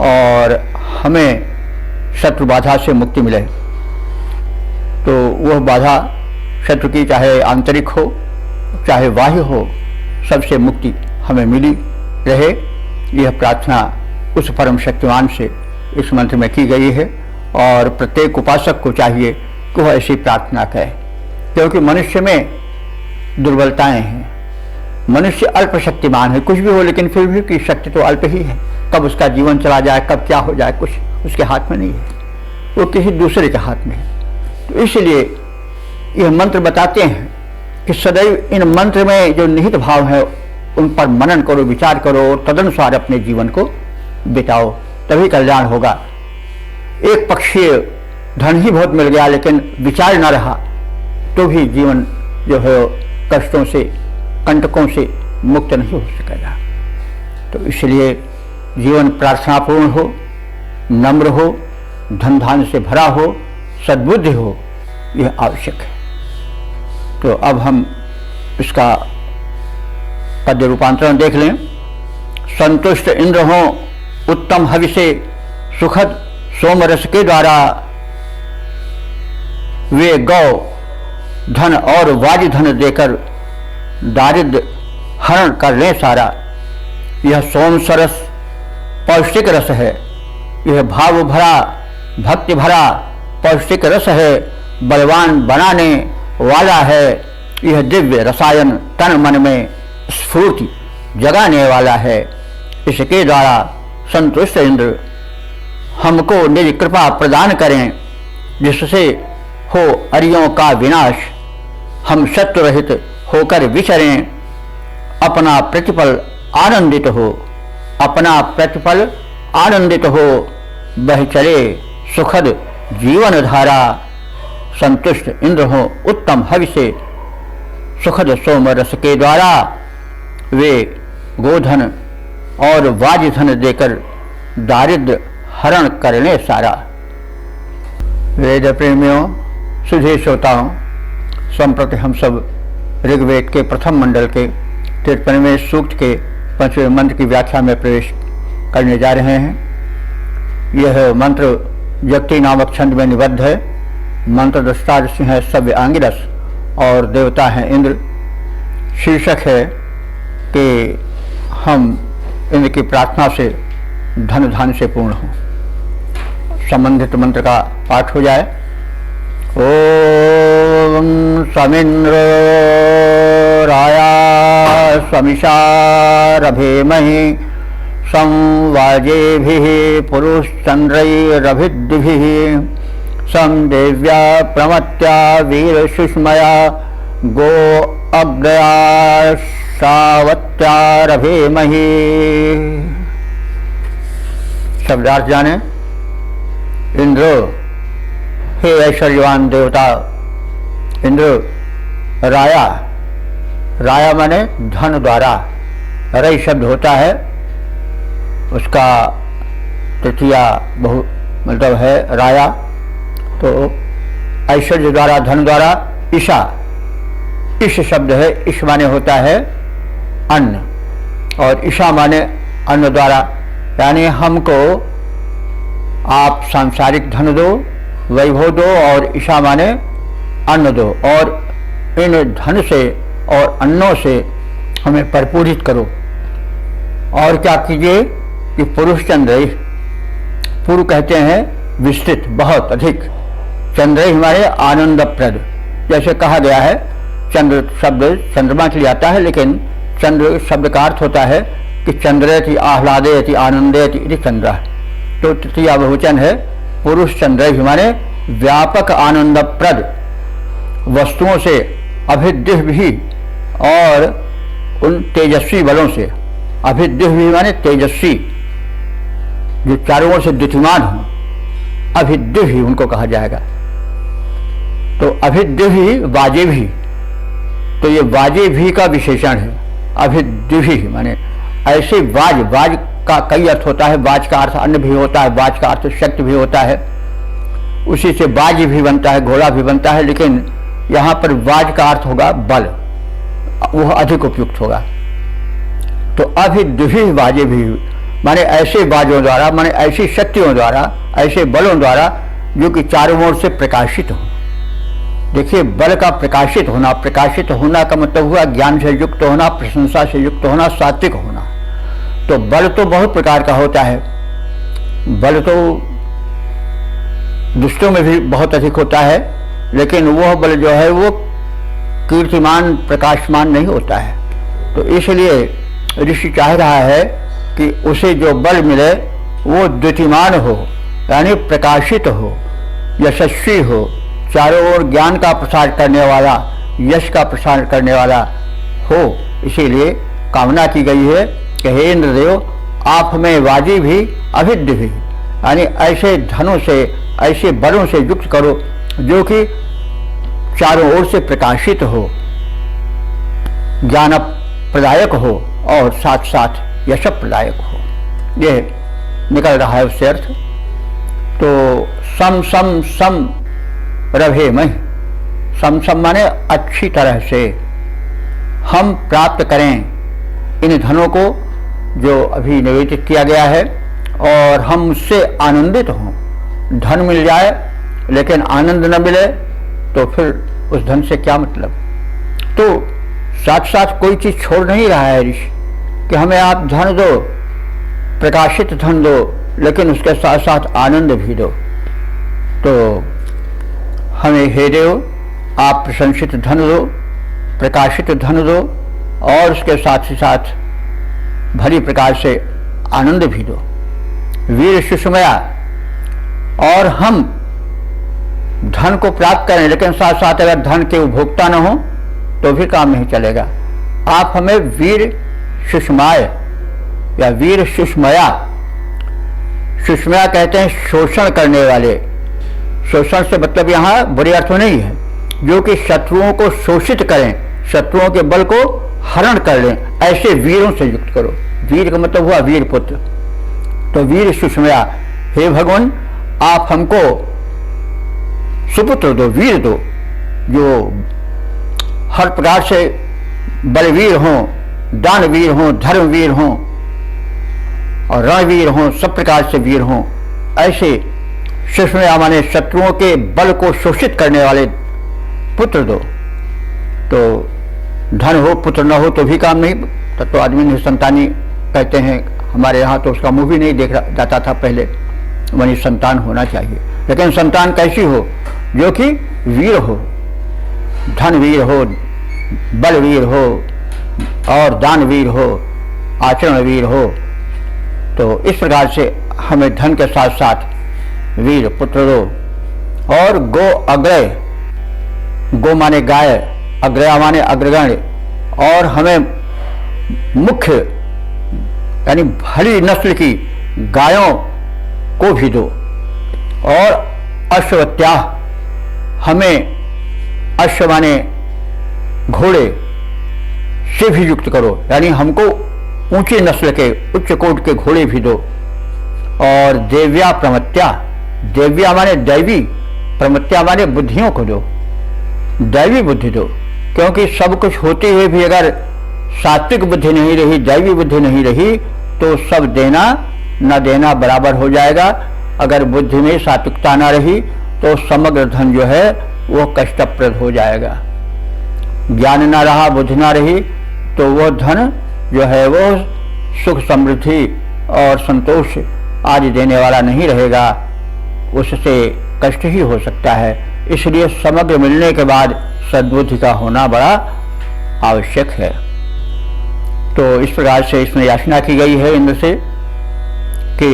और हमें शत्रु बाधा से मुक्ति मिले। तो वह बाधा शत्रु की चाहे आंतरिक हो चाहे बाह्य हो, सबसे मुक्ति हमें मिली रहे। यह प्रार्थना उस परम शक्तिमान से इस मंत्र में की गई है और प्रत्येक उपासक को चाहिए कि वह ऐसी प्रार्थना करे, क्योंकि मनुष्य में दुर्बलताएं हैं। मनुष्य अल्प शक्तिमान है, कुछ भी हो लेकिन फिर भी की शक्ति तो अल्प ही है। कब उसका जीवन चला जाए, कब क्या हो जाए, कुछ उसके हाथ में नहीं है, वो किसी दूसरे के हाथ में है। तो इसलिए यह मंत्र बताते हैं कि सदैव इन मंत्र में जो निहित भाव है उन पर मनन करो, विचार करो और तदनुसार अपने जीवन को बिताओ, तभी कल्याण होगा। एक पक्षीय धन ही बहुत मिल गया लेकिन विचार न रहा तो भी जीवन जो है कष्टों से, कंटकों से मुक्त नहीं हो सकेगा। तो इसलिए जीवन प्रार्थनापूर्ण हो, नम्र हो, धन धान्य से भरा हो, सद्बुद्धि हो, यह आवश्यक है। तो अब हम इसका पद्य रूपांतरण देख लें। संतुष्ट इंद्र हो उत्तम हवि से सुखद सोमरस के द्वारा, वे गौ धन और वाज धन देकर दारिद्र हरण कर ले सारा। यह सोम सरस पौष्टिक रस है, यह भाव भरा भक्ति भरा पौष्टिक रस है, बलवान बनाने वाला है। यह दिव्य रसायन तन मन में स्फूर्ति जगाने वाला है। इसके द्वारा संतुष्ट इंद्र हमको निज कृपा प्रदान करें, जिससे हो अरियों का विनाश, हम शत्रु रहित होकर विचरें। अपना प्रतिपल आनंदित हो, अपना प्रतिपल आनंदित हो, बह चले सुखद जीवन धारा। संतुष्ट इंद्र हो उत्तम हवि से सुखद सोम रस के द्वारा, वे गोधन और वाज धन देकर दारिद्र हरण करने सारा। वेद प्रेमियों, सुधे श्रोताओं, संप्रति हम सब ऋग्वेद के प्रथम मंडल के 53वें सूक्त के 5वें मंत्र की व्याख्या में प्रवेश करने जा रहे हैं। यह मंत्र जगती नामक छंद में निबद्ध है। मंत्र दृष्टा ऋषि है सव्य आंगिरस और देवता हैं इंद्र। शीर्षक है कि हम इंद्र की प्रार्थना से धन धान से पूर्ण हों। संबंधित मंत्र का पाठ हो जाए। ओम समिंद्र राया समिषा रभेमहि संवाजेभिः पुरुषचंद्रैरभिद्भिः सं देव्या प्रमत्या वीरसुष्मया गो अग्रया सावत्या रभेमहि। शब्दार्थ जाने। इंद्र, हे ऐश्वर्यवान देवता इंद्र, राया, राया माने धन द्वारा, रई शब्द होता है, उसका तृतीया बहु मतलब है राया। तो ऐश्वर्य द्वारा, धन द्वारा, ईशा, ईश शब्द है, ईश माने होता है अन्न, और ईशा माने अन्न द्वारा, यानी हमको आप सांसारिक धन दो, वैभव दो, और ईशा माने अन्न दो, और इन धन से और अन्नों से हमें परिपूरित करो। और क्या कीजिए कि पुरुष चंद्र, पूर्व कहते हैं विस्तृत, बहुत अधिक, चंद्र हमारे आनंदप्रद, जैसे कहा गया है। चंद्र शब्द चंद्रमा के लिए आता है, लेकिन चंद्र शब्द का अर्थ होता है कि चंद्रेति आह्लादेति आनंदेति इति चंद्र। तो तृतीया बहुवचन है पुरुष चंद्र हमारे व्यापक आनंदप्रद, वस्तुओं से अभिद्युः भी और उन तेजस्वी बलों से, अभिद्युः भी माने तेजस्वी, जो चारों ओर से द्युतिमान हो, अभिद्युः ही उनको कहा जाएगा। तो अभिद्युः ही वाजे भी, तो ये वाजे भी का विशेषण है। अभिद्युः ही माने ऐसे वाज, वाज का कई अर्थ होता है। वाज का अर्थ अन्न भी होता है, वाज का अर्थ शक्ति भी होता है, उसी से वाज भी बनता है, घोड़ा भी बनता है, लेकिन यहाँ पर वाज का अर्थ होगा बल, वह अधिक उपयुक्त होगा। तो अभिद्युः वाजे भी माने ऐसे बाजों द्वारा, माने ऐसी शक्तियों द्वारा, ऐसे बलों द्वारा जो कि चारों ओर से प्रकाशित हो। देखिए, बल का प्रकाशित होना, प्रकाशित होना का मतलब हुआ ज्ञान से युक्त होना, प्रशंसा से युक्त होना, सात्विक होना। तो बल तो बहुत प्रकार का होता है। बल तो दुष्टों में भी बहुत अधिक होता है, लेकिन वह बल जो है वो कीर्तिमान, प्रकाशमान नहीं होता है। तो इसलिए ऋषि चाह रहा है कि उसे जो बल मिले वो द्युतिमान हो, यानी प्रकाशित हो, यशस्वी हो, चारों ओर ज्ञान का प्रसार करने वाला, यश का प्रसार करने वाला हो। इसीलिए कामना की गई है कि हे इंद्रदेव, आप हमें वाजी भी अभिद्य भी, यानी ऐसे धनों से, ऐसे बलों से युक्त करो जो कि चारों ओर से प्रकाशित हो, ज्ञान प्रदायक हो और साथ साथ यश प्रदायक हो। यह निकल रहा है उससे अर्थ। तो सम सम सम रभेमहि, सम सम माने अच्छी तरह से हम प्राप्त करें इन धनों को जो अभी निवेदित किया गया है, और हम उससे आनंदित हों। धन मिल जाए लेकिन आनंद न मिले तो फिर उस धन से क्या मतलब। तो साथ साथ कोई चीज छोड़ नहीं रहा है ऋषि कि हमें आप धन दो, प्रकाशित धन दो, लेकिन उसके साथ साथ आनंद भी दो। तो हमें हे देव, आप प्रशंसित धन दो, प्रकाशित धन दो, और उसके साथ ही साथ भली प्रकार से आनंद भी दो। वीर सुषमया, और हम धन को प्राप्त करें, लेकिन साथ साथ अगर धन के उपभोक्ता न हो तो भी काम नहीं चलेगा। आप हमें वीर सुषमाय या वीर सुषमया, सुषमया कहते हैं शोषण करने वाले। शोषण से मतलब यहाँ बुरे अर्थ नहीं है, जो कि शत्रुओं को शोषित करें, शत्रुओं के बल को हरण कर लें, ऐसे वीरों से युक्त करो। वीर का मतलब हुआ वीर पुत्र। तो वीर सुषमया, हे भगवान, आप हमको सुपुत्र दो, वीर दो, जो हर प्रकार से बलवीर हों, दानवीर हों, धर्मवीर हों और रणवीर हों, सब प्रकार से वीर हों। ऐसे सुषमया माने शत्रुओं के बल को शोषित करने वाले पुत्र दो। तो धन हो पुत्र न हो तो भी काम नहीं, तब तो आदमी निसंतानी कहते हैं। हमारे यहाँ तो उसका मुंह भी नहीं देख जाता था पहले, वही संतान होना चाहिए। लेकिन संतान कैसी हो? जो कि वीर हो, धनवीर हो, बलवीर हो और दानवीर हो, आचरणवीर हो। तो इस प्रकार से हमें धन के साथ साथ वीर पुत्र दो। और गो अग्रय, गो माने गाय, अग्रया माने अग्रगण्य, और हमें मुख्य यानी भली नस्ल की गायों को भी दो। और अश्वत्याह, हमें अश्व माने घोड़े से भी युक्त करो, यानी हमको ऊंची नस्ल के उच्च कोट के घोड़े भी दो। और देव्या प्रमत्या, देव्या माने दैवी, प्रमत्या माने बुद्धियों को दो, दैवी बुद्धि दो। क्योंकि सब कुछ होते हुए भी अगर सात्विक बुद्धि नहीं रही, दैवी बुद्धि नहीं रही, तो सब देना न देना बराबर हो जाएगा। अगर बुद्धि में सात्विकता न रही तो समग्र धन जो है वो कष्टप्रद हो जाएगा। ज्ञान न रहा, बुद्धि न रही, तो वो धन जो है वो सुख समृद्धि और संतोष आदि देने वाला नहीं रहेगा, उससे कष्ट ही हो सकता है। इसलिए समग्र मिलने के बाद सद्बुद्धि का होना बड़ा आवश्यक है। तो इस प्रकार से इसमें याचना की गई है इंद्र से कि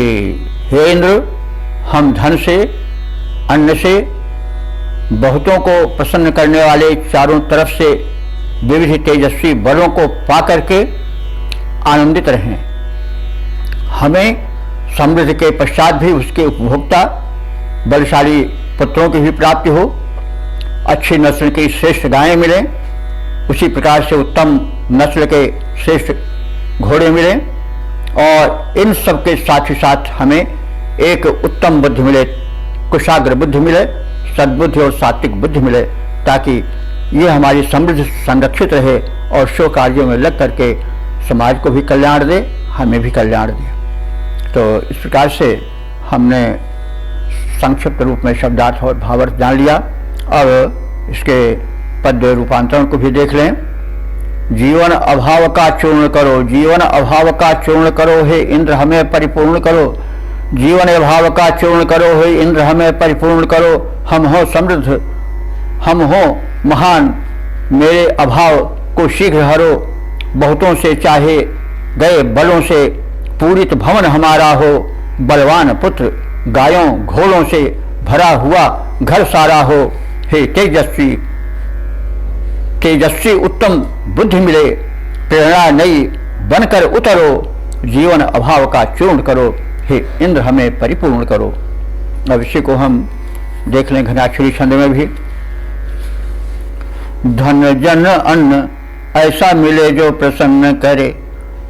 हे इंद्र, हम धन से, अन्न से, बहुतों को प्रसन्न करने वाले चारों तरफ से विविध तेजस्वी बलों को पा करके आनंदित रहें। हमें समृद्धि के पश्चात भी उसके उपभोक्ता बलशाली पुत्रों की भी प्राप्ति हो, अच्छी नस्ल की श्रेष्ठ गायें मिलें, उसी प्रकार से उत्तम नस्ल के श्रेष्ठ घोड़े मिलें, और इन सब के साथ ही साथ हमें एक उत्तम बुद्धि मिले, कुशाग्र बुद्धि मिले, सद्बुद्धि और सात्विक बुद्धि मिले, ताकि ये हमारी समृद्धि संरक्षित रहे और शो कार्यों में लग करके समाज को भी कल्याण दे, हमें भी कल्याण दे। तो इस प्रकार से हमने संक्षिप्त रूप में शब्दार्थ और भावार्थ जान लिया। अब इसके पद्य रूपांतरण को भी देख लें। जीवन अभाव का चूर्ण करो, जीवन अभाव का चूर्ण करो, हे इंद्र हमें परिपूर्ण करो। जीवन अभाव का चूर्ण करो, हे इंद्र हमें परिपूर्ण करो। हम हो समृद्ध, हम हो महान, मेरे अभाव को शीघ्र हरो। बहुतों से चाहे गए बलों से पूरित भवन हमारा हो। बलवान पुत्र गायों घोड़ों से भरा हुआ घर सारा हो। हे तेजस्वी, तेजस्वी उत्तम बुद्धि मिले, प्रेरणा नई बनकर उतरो। जीवन अभाव का चूर्ण करो, हे इंद्र हमें परिपूर्ण करो। अब इसी को हम देख लें घनाक्षरी छंद में भी। धन जन अन्न ऐसा मिले जो प्रसन्न करे,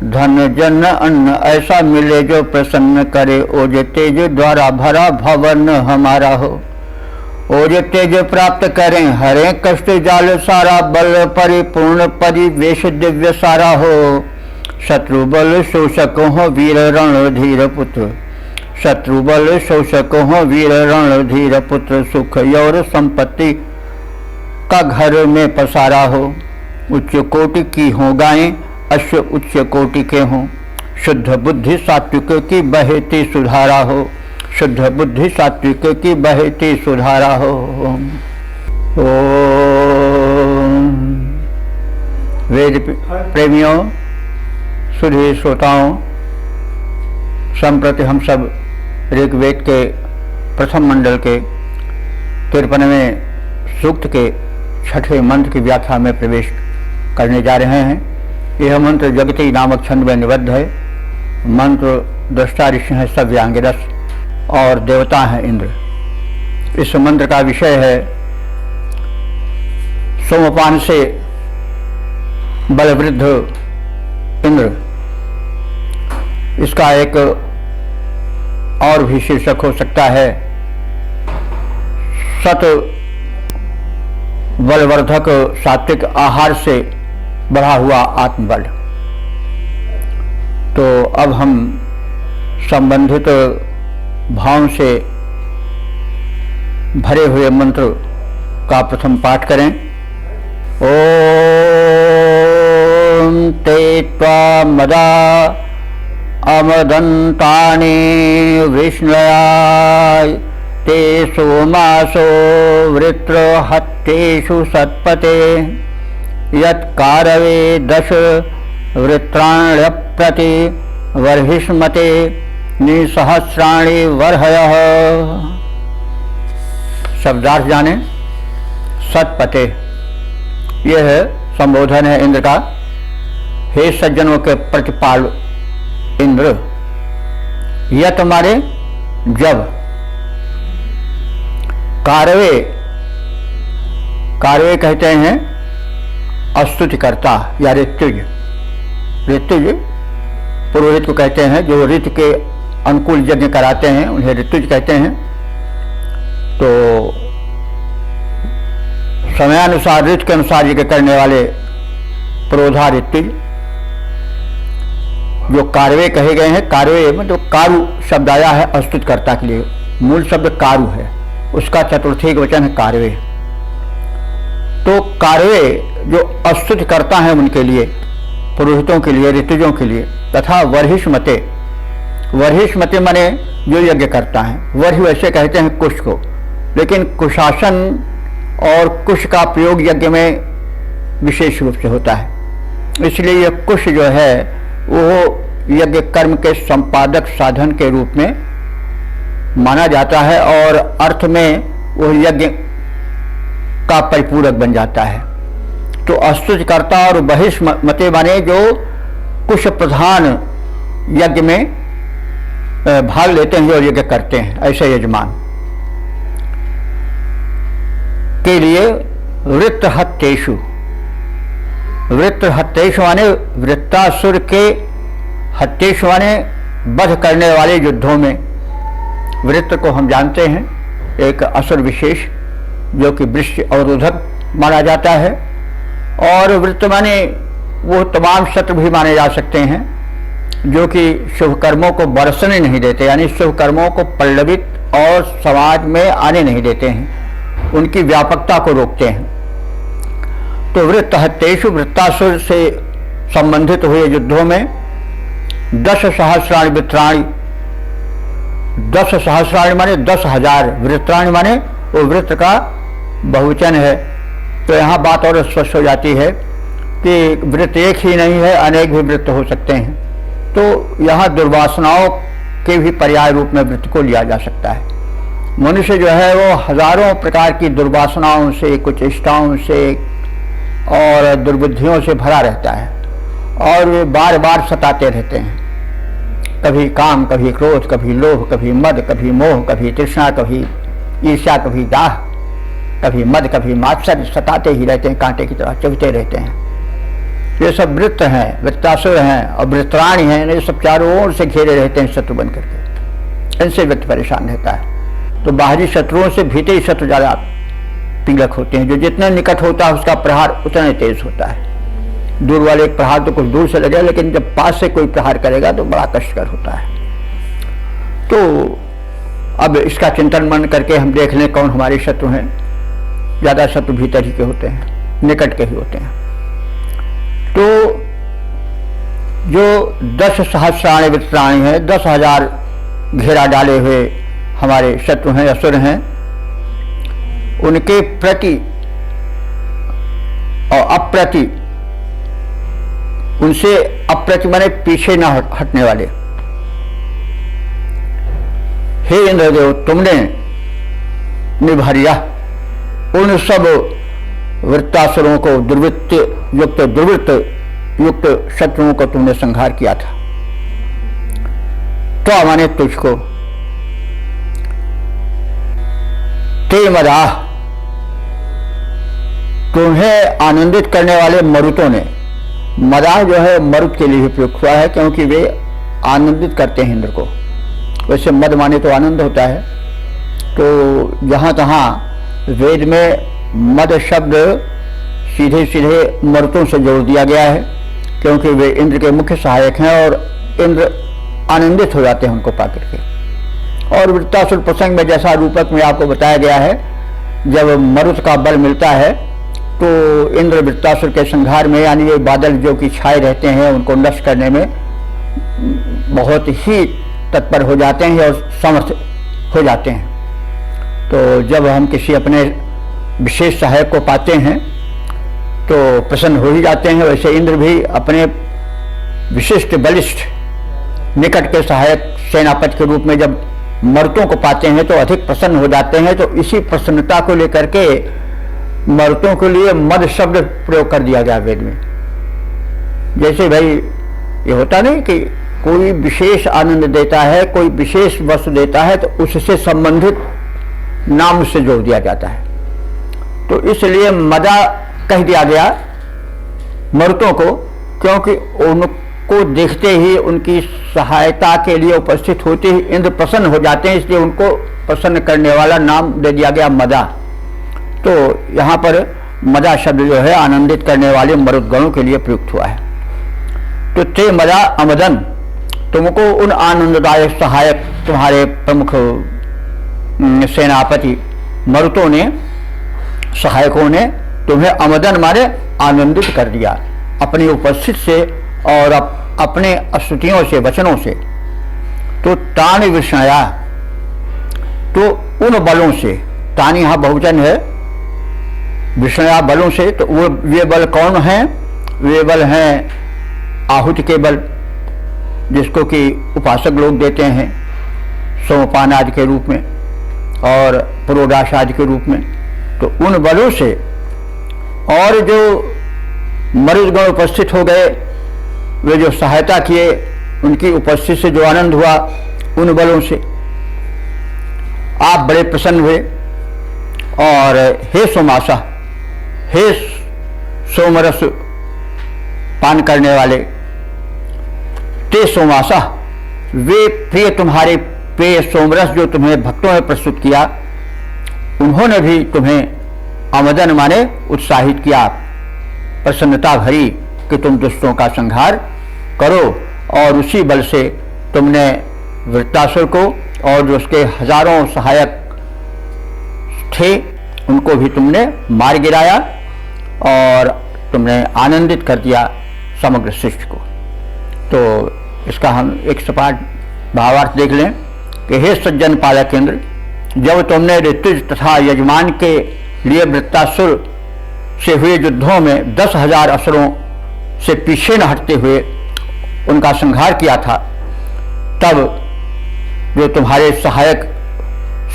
धन जन अन्न ऐसा मिले जो प्रसन्न करे। ओज तेज द्वारा भरा भवन हमारा हो। ओज तेज प्राप्त करें हरे कष्ट जाल सारा। बल परिपूर्ण परिवेश दिव्य सारा हो। शत्रु बल शोषक हो वीर रणधीर पुत्र। शत्रु बल शोषक हो वीर रणधीर पुत्र। सुख और संपत्ति का घर में पसारा हो। उच्च कोटि की हो गायें अश्व उच्च कोटि के हों। शुद्ध बुद्धि सात्विक की बहती सुधारा हो। शुद्ध बुद्धि सात्विक की बहती सुधारा हो। ओम। वेद प्रेमियों, सुधी श्रोताओं, संप्रति हम सब ऋग्वेद के प्रथम मंडल के 53वें सूक्त के 6ठे मंत्र की व्याख्या में प्रवेश करने जा रहे हैं। यह मंत्र जगती नामक छंद में निबद्ध है। मंत्र दृष्टा ऋषि हैं सव्यांगिरस और देवता हैं इंद्र। इस मंत्र का विषय है सोमपान से बलवृद्ध इंद्र। इसका एक और भी शीर्षक हो सकता है सत बलवर्धक सात्विक आहार से बढ़ा हुआ आत्मबल। तो अब हम संबंधित भाव से भरे हुए मंत्र का प्रथम पाठ करें। ओम ते त्वा मदा अमदन्तानि विष्णयाय ते सोमासो वृत्रहत्येषु सत्पते यत्कारवे दश वृत्राण्यप्रति वर्हिष्मते निसहस्राणि वर्हयः। शब्दार्थ जाने। सत्पते यह संबोधन है इंद्र का। हे सज्जनों के प्रतिपाल इंद्र, यह तुम्हारे जब कारवे, कारवे कहते हैं स्तुतिकर्ता या ऋत्विज। ऋत्विज पुरोहित को कहते हैं, जो ऋतु के अनुकूल यज्ञ कराते हैं उन्हें ऋत्विज कहते हैं। तो समयानुसार ऋतु के अनुसार यज्ञ करने वाले पुरोधा ऋत्विज जो कारवे कहे गए हैं। कारवे मतलबकारु शब्द आया है स्तुतिकर्ता के लिए, मूल शब्द कारु है, उसका चतुर्थी वचन है कारवे। तो कारवे जो स्तुतिकर्ता हैं उनके लिए, पुरोहितों के लिए, ऋतुजों के लिए। तथा वर्हिष्मते, वर्हिष्मते माने जो यज्ञ करता है। वर्हि वैसे कहते हैं कुश को, लेकिन कुशासन और कुश का प्रयोग यज्ञ में विशेष रूप से होता है, इसलिए यह कुश जो है वो यज्ञ कर्म के संपादक साधन के रूप में माना जाता है और अर्थ में वह यज्ञ का परिपूरक बन जाता है। तो स्तुतिकर्ता और बहिष्मते माने जो कुश प्रधान यज्ञ में भाग लेते हैं और यज्ञ करते हैं, ऐसे यजमान के लिए वृत्रहत्येषु, वृत्रहत्येषु माने वृत्तासुर के हत्येषु माने वध करने वाले युद्धों में। वृत्र को हम जानते हैं एक असुर विशेष जो कि वृक्ष अवरोधक माना जाता है, और वृत्त माने वो तमाम शत्रु भी माने जा सकते हैं जो कि शुभ कर्मों को बरसने नहीं देते, यानी शुभ कर्मों को पल्लवित और समाज में आने नहीं देते हैं, उनकी व्यापकता को रोकते हैं। तो वृत्तहत्येषु, वृत्तासुर से संबंधित हुए युद्धों में 10 सहस्राणि वृत्राणि, 10 सहस्राणि माने 10,000, वृत्राणि माने वो वृत्त का बहुवचन है। तो यहाँ बात और स्पष्ट हो जाती है कि वृत्त एक ही नहीं है, अनेक भी वृत्त हो सकते हैं। तो यहाँ दुर्वासनाओं के भी पर्याय रूप में वृत्त को लिया जा सकता है। मनुष्य जो है वो हजारों प्रकार की दुर्वासनाओं से, कुछ इष्टाओं से और दुर्बुद्धियों से भरा रहता है और वे बार बार सताते रहते हैं। कभी काम, कभी क्रोध, कभी लोभ, कभी मद, कभी मोह, कभी तृष्णा, कभी ईर्ष्या, कभी दाह, कभी मद, कभी मात्सर्य, सताते ही रहते हैं, कांटे की तरह चुभते रहते हैं। ये सब वृत्त हैं, वृत्तासुर हैं और वृत्राणि हैं, ये सब चारों ओर से घेरे रहते हैं शत्रु बन करके। इनसे व्यक्ति परेशान रहता है। तो बाहरी शत्रुओं से भीतरी शत्रु ज़्यादा पिंगलक होते हैं। जो जितने निकट होता है उसका प्रहार उतना तेज होता है। दूर वाले एक प्रहार तो कुछ दूर से लगेगा, लेकिन जब पास से कोई प्रहार करेगा तो बड़ा कष्टकर होता है। तो अब इसका चिंतन मन करके हम देख लें कौन हमारे शत्रु हैं। ज़्यादा शत्रु भीतर ही के होते हैं, निकट के ही होते हैं। तो जो 10 सहस्राणि वृत्राणि हैं, 10,000 घेरा डाले हुए हमारे शत्रु हैं, असुर हैं, उनके प्रति और अप्रति, उनसे अप्रति माने पीछे न हटने वाले। हे इंद्रदेव, तुमने निभरिया उन सब वृत्तासुरों को, दुर्वृत्त युक्त शत्रुओं को तुमने संहार किया था। तो माने तुझको, ते मदाह, तुम्हें आनंदित करने वाले मरुतों ने। मदाह जो है मरुत के लिए उपयुक्त हुआ है क्योंकि वे आनंदित करते हैं इंद्र को। वैसे मद माने तो आनंद होता है। तो जहाँ तहाँ वेद में मद शब्द सीधे सीधे मरुतों से जोड़ दिया गया है क्योंकि वे इंद्र के मुख्य सहायक हैं और इंद्र आनंदित हो जाते हैं उनको पाकर के। और वृत्तासुर प्रसंग में जैसा रूपक में आपको बताया गया है, जब मरुत का बल मिलता है तो इंद्र वृत्तासुर के संहार में, यानी ये बादल जो कि छाए रहते हैं उनको नष्ट करने में बहुत ही तत्पर हो जाते हैं और समर्थ हो जाते हैं। तो जब हम किसी अपने विशेष सहायक को पाते हैं तो प्रसन्न हो ही जाते हैं। वैसे इंद्र भी अपने विशिष्ट बलिष्ठ निकट के सहायक सेनापति के रूप में जब मर्तों को पाते हैं तो अधिक प्रसन्न हो जाते हैं। तो इसी प्रसन्नता को लेकर के मर्तों के लिए मद शब्द प्रयोग कर दिया गया वेद में। जैसे भाई ये होता नहीं कि कोई विशेष आनंद देता है, कोई विशेष वस्तु देता है तो उससे संबंधित नाम से जोड़ दिया जाता है। तो इसलिए मदा कह दिया गया मर्तों को, क्योंकि उनको देखते ही, उनकी सहायता के लिए उपस्थित होते ही इंद्र प्रसन्न हो जाते हैं, इसलिए उनको प्रसन्न करने वाला नाम दे दिया गया मदा। तो यहाँ पर मदा शब्द जो है आनंदित करने वाले मरुदगणों के लिए प्रयुक्त हुआ है। तो ते मदा अमदन, तुमको उन आनंददायक सहायक तुम्हारे प्रमुख सेनापति मरुतों ने, सहायकों ने तुम्हें अमदन माने आनंदित कर दिया अपनी उपस्थिति से और अपने स्तुतियों से, वचनों से। तो तान विषया, तो उन बलों से, तान यहाँ बहुवचन है, विषया बलों से, तो वो वे बल कौन हैं? वे बल हैं आहुति के बल, जिसको कि उपासक लोग देते हैं सोमपान आदि के रूप में और पुरोडाश आदि के रूप में। तो उन बलों से और जो मरुदगण उपस्थित हो गए, वे जो सहायता किए, उनकी उपस्थिति से जो आनंद हुआ, उन बलों से आप बड़े प्रसन्न हुए। और हे सोमासा, हे सोमरस पान करने वाले, ते सोमासा, वे प्रिय तुम्हारे पेय सोमरस जो तुम्हें भक्तों ने प्रस्तुत किया, उन्होंने भी तुम्हें अमदन माने उत्साहित किया, प्रसन्नता भरी कि तुम दुष्टों का संहार करो। और उसी बल से तुमने वृत्तासुर को और जो उसके हजारों सहायक थे उनको भी तुमने मार गिराया और तुमने आनंदित कर दिया समग्र सृष्टि को। तो इसका हम एक सपाट भावार्थ देख लें कि हे सज्जन पालक इंद्र, जब तुमने ऋतुज तथा यजमान के लिए वृत्तासुर से हुए युद्धों में 10,000 असुरों से पीछे न हटते हुए उनका संहार किया था, तब जो तुम्हारे सहायक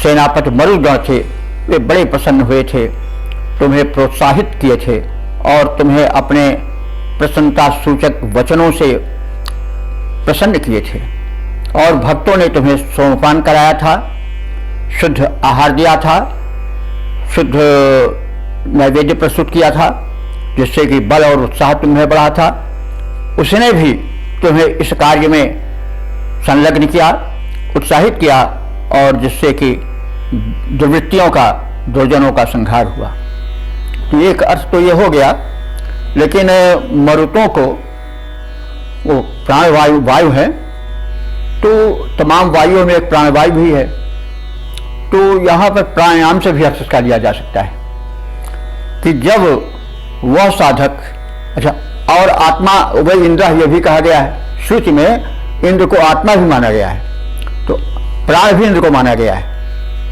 सेनापति मरुदगण थे वे बड़े प्रसन्न हुए थे, तुम्हें प्रोत्साहित किए थे और तुम्हें अपने प्रसन्नता सूचक वचनों से प्रसन्न किए थे। और भक्तों ने तुम्हें सोमपान कराया था, शुद्ध आहार दिया था, शुद्ध नैवेद्य प्रस्तुत किया था, जिससे कि बल और उत्साह तुम्हें बढ़ा था। उसने भी तुम्हें इस कार्य में संलग्न किया, उत्साहित किया, और जिससे कि दुर्वृत्तियों का, दुर्जनों का संहार हुआ। तो एक अर्थ तो ये हो गया, लेकिन मरुतों को वो प्राणवायु वायु है, तो तमाम वायुओं में एक प्राणवायु भी है। तो यहाँ पर प्राणायाम से भी अर्थ कर लिया जा सकता है कि जब वह साधक, अच्छा, और आत्मा वही इंद्र, यह भी कहा गया है श्रुति में, इंद्र को आत्मा भी माना गया है, तो प्राण भी इंद्र को माना गया है।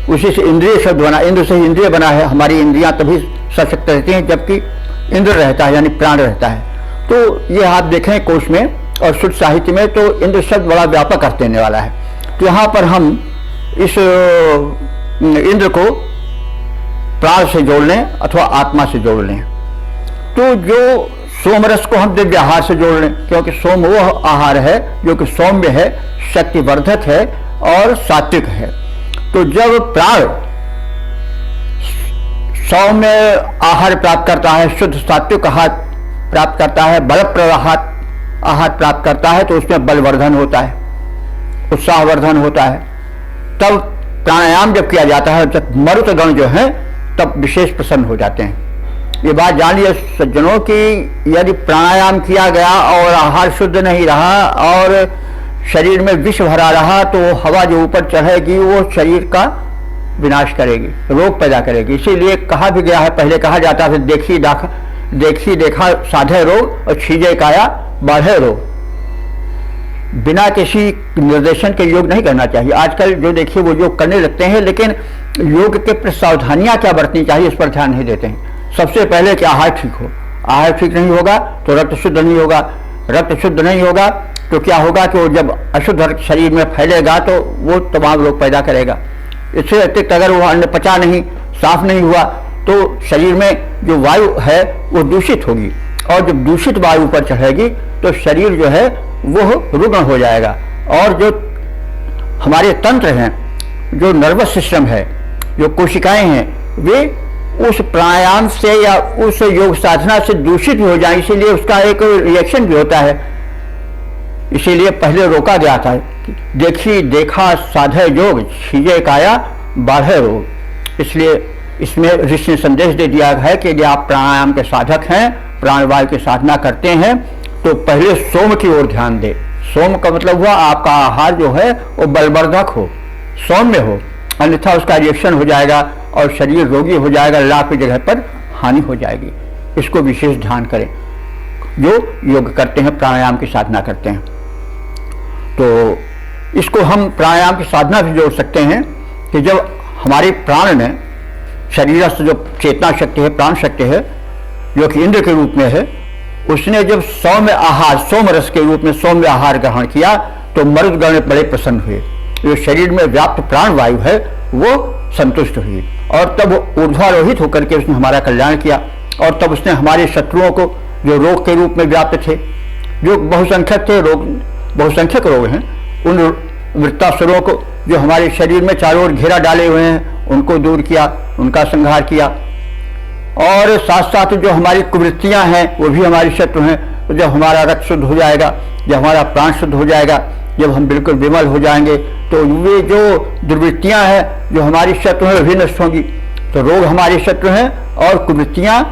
उसी से इंद्रिय शब्द बना, इंद्र से ही इंद्रिय बना है। हमारी इंद्रियां तभी सशक्त रहती हैं जबकि इंद्र रहता है, यानी प्राण रहता है। तो ये आप देखें कोश में और शुद्ध साहित्य में, तो इंद्र शब्द बड़ा व्यापक अर्थ देने वाला है। तो यहाँ पर हम इस इंद्र को प्राण से जोड़ लें अथवा आत्मा से जोड़ लें। तो जो सोमरस को हम दिव्य आहार से जोड़ लें, क्योंकि सोम वो आहार है जो कि सौम्य है, शक्तिवर्धक है और सात्विक है। तो जब प्राण सौम्य आहार प्राप्त करता है, शुद्ध सात्विक आहार प्राप्त करता है, बल प्रवाहात आहार प्राप्त करता है, तो उसमें बलवर्धन होता है, उत्साहवर्धन होता है। तब प्राणायाम जब किया जाता है, जब मरुतगण जो है तब विशेष प्रसन्न हो जाते हैं। ये बात जान लिया सज्जनों कि यदि प्राणायाम किया गया और आहार शुद्ध नहीं रहा और शरीर में विष भरा रहा, तो हवा जो ऊपर चढ़ेगी वो शरीर का विनाश करेगी, रोग पैदा करेगी। इसीलिए कहा भी गया है, पहले कहा जाता है देखी देखा साधे रोग और छीजे काया बाढ़े रोग। बिना किसी निर्देशन के योग नहीं करना चाहिए। आजकल जो देखिए वो योग करने लगते हैं, लेकिन योग के प्रति सावधानियां क्या बरतनी चाहिए इस पर ध्यान नहीं देते हैं। सबसे पहले कि आहार ठीक हो, आहार ठीक नहीं होगा तो रक्त शुद्ध नहीं होगा, रक्त शुद्ध नहीं होगा तो क्या होगा कि वो जब अशुद्ध रक्त शरीर में फैलेगा तो वो तमाम रोग पैदा करेगा। इससे अतिरिक्त अगर वो अन्न पचा नहीं, साफ नहीं हुआ तो शरीर में जो वायु है वो दूषित होगी, और जब दूषित वायु पर चढ़ेगी तो शरीर जो है वो रुग्ण हो जाएगा। और जो हमारे तंत्र हैं, जो नर्वस सिस्टम है, जो कोशिकाएं हैं, वे उस प्राणायाम से या उस योग साधना से दूषित भी हो जाए, इसीलिए उसका एक रिएक्शन भी होता है। इसीलिए पहले रोका गया था, देखी देखा साधे योग छीजे काया बाढ़े रोग। इसलिए इसमें ऋषि ने संदेश दे दिया है कि यदि आप प्राणायाम के साधक हैं, प्राणवायु की साधना करते हैं, तो पहले सोम की ओर ध्यान दें। सोम का मतलब हुआ आपका आहार जो है वो बलवर्धक हो, सौम्य हो, अन्यथा उसका रिएक्शन हो जाएगा और शरीर रोगी हो जाएगा, लाभ की जगह पर हानि हो जाएगी। इसको विशेष ध्यान करें जो योग करते हैं, प्राणायाम की साधना करते हैं। तो इसको हम प्राणायाम की साधना से जोड़ सकते हैं कि जब हमारे प्राण ने शरीरस्थ जो चेतना शक्ति है, प्राण शक्ति है, जो कि इंद्र के रूप में है, उसने जब सौम्य आहार, सोम रस के रूप में सौम्य आहार ग्रहण किया तो मरुदगण बड़े प्रसन्न हुए। जो शरीर में व्याप्त प्राण वायु है वो संतुष्ट हुई, और तब ऊर्ध्वारोहित होकर के उसने हमारा कल्याण किया। और तब उसने हमारे शत्रुओं को, जो रोग के रूप में व्याप्त थे, जो बहुसंख्यक थे, रोग बहुसंख्यक रोग हैं, उन वृत्तासुरों को जो हमारे शरीर में चारों ओर घेरा डाले हुए हैं, उनको दूर किया, उनका संहार किया। और साथ साथ जो हमारी कुवृत्तियां हैं वो भी हमारी शत्रु हैं। तो जब हमारा रक्त शुद्ध हो जाएगा, जब हमारा प्राण शुद्ध हो जाएगा, जब हम बिल्कुल विमल हो जाएंगे, तो वे जो दुर्वृत्तियां हैं जो हमारी शत्रु हैं भी नष्ट होंगी। तो रोग हमारे शत्रु हैं और कुवृत्तियां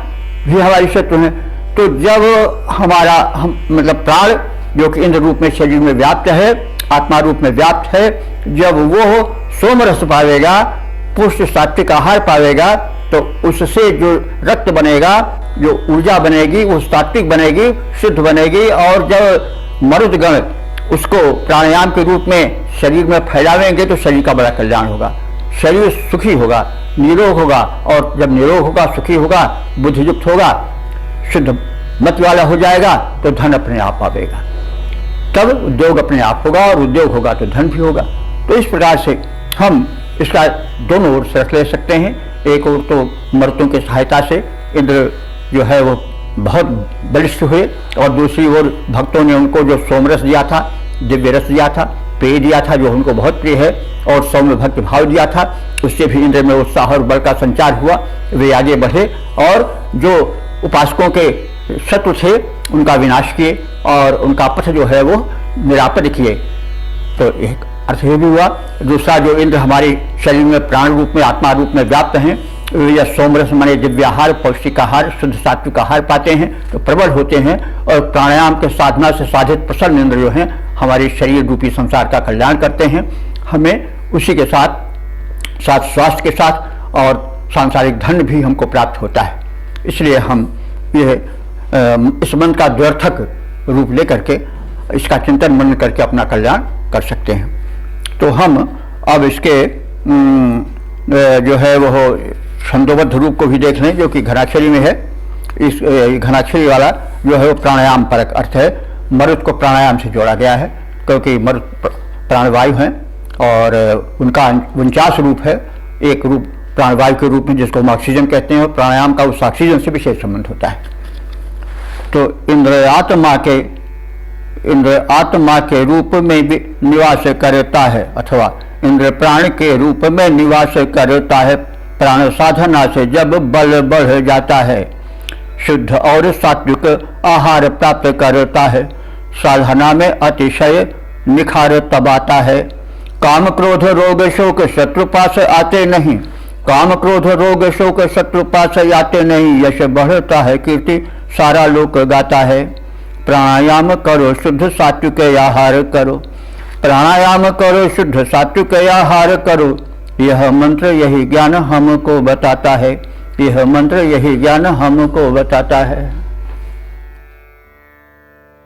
भी हमारी शत्रु हैं। तो जब हमारा मतलब प्राण जो कि इंद्र रूप में शरीर में व्याप्त है, आत्मा रूप में व्याप्त है, जब वो सोम रस पावेगा, पुष्ट सात्विक आहार पावेगा, तो उससे जो रक्त बनेगा, जो ऊर्जा बनेगी, वो सात्विक बनेगी, शुद्ध बनेगी। और जब मरुदगण उसको प्राणायाम के रूप में शरीर में फैलावेंगे तो शरीर का बड़ा कल्याण होगा, शरीर सुखी होगा, निरोग होगा। और जब निरोग होगा, सुखी होगा, बुद्धियुक्त होगा, शुद्ध मत वाला हो जाएगा तो धन अपने आप आवेगा। तब उद्योग अपने आप होगा, और उद्योग होगा तो धन भी होगा। तो इस प्रकार से हम इसका दोनों ओर से रख ले सकते हैं। एक ओर तो मर्तों की सहायता से इंद्र जो है वो बहुत बलिष्ठ हुए, और दूसरी ओर भक्तों ने उनको जो सोमरस दिया था, दिव्य रस दिया था, पेय दिया था, जो उनको बहुत प्रिय है, और सौम्य भक्ति भाव दिया था, उससे भी इंद्र में उत्साह और बल का संचार हुआ। वे आगे बढ़े और जो उपासकों के शत्रु थे उनका विनाश किए और उनका पथ जो है वो निरापद किए। तो एक अर्थ ये भी हुआ। दूसरा, जो इंद्र हमारे शरीर में प्राण रूप में, आत्मा रूप में व्याप्त हैं, या सोमरस माने दिव्य आहार, पौष्टिक आहार, शुद्ध सात्विक आहार पाते हैं तो प्रबल होते हैं, और प्राणायाम के साधना से साधित प्रसन्न इंद्र जो हैं हमारे शरीर रूपी संसार का कल्याण करते हैं। हमें उसी के साथ साथ स्वास्थ्य के साथ और सांसारिक धन भी हमको प्राप्त होता है। इसलिए हम ये इस मंत्र का द्व्यर्थक रूप लेकर के इसका चिंतन मनन करके अपना कल्याण कर सकते हैं। तो हम अब इसके जो है वो छंदोबद्ध रूप को भी देख लें, जो कि घनाक्षरी में है। इस घनाक्षरी वाला जो है वो प्राणायाम परक अर्थ है। मरुत को प्राणायाम से जोड़ा गया है, क्योंकि मरुत प्राणवायु हैं और उनका 49 रूप है। एक रूप प्राणवायु के रूप में जिसको हम ऑक्सीजन कहते हैं, और प्राणायाम का उस ऑक्सीजन से विशेष संबंध होता है। तो इंद्र आत्मा के रूप में भी निवास करता है, अथवा इंद्र प्राण के रूप में निवास करता है। प्राण साधना से जब बल बढ़ जाता है, शुद्ध और सात्विक आहार प्राप्त करता है, साधना में अतिशय निखार तब आता है। काम क्रोध रोग शोक शत्रु पास आते नहीं, काम क्रोध रोग शोक शत्रु पास आते नहीं। यश बढ़ता है, कीर्ति सारा लोक गाता है। प्राणायाम करो, शुद्ध सात्विक आहार करो, प्राणायाम करो, शुद्ध सात्विक आहार करो। यह मंत्र यही ज्ञान हमको बताता है, यह मंत्र यही ज्ञान हमको बताता है।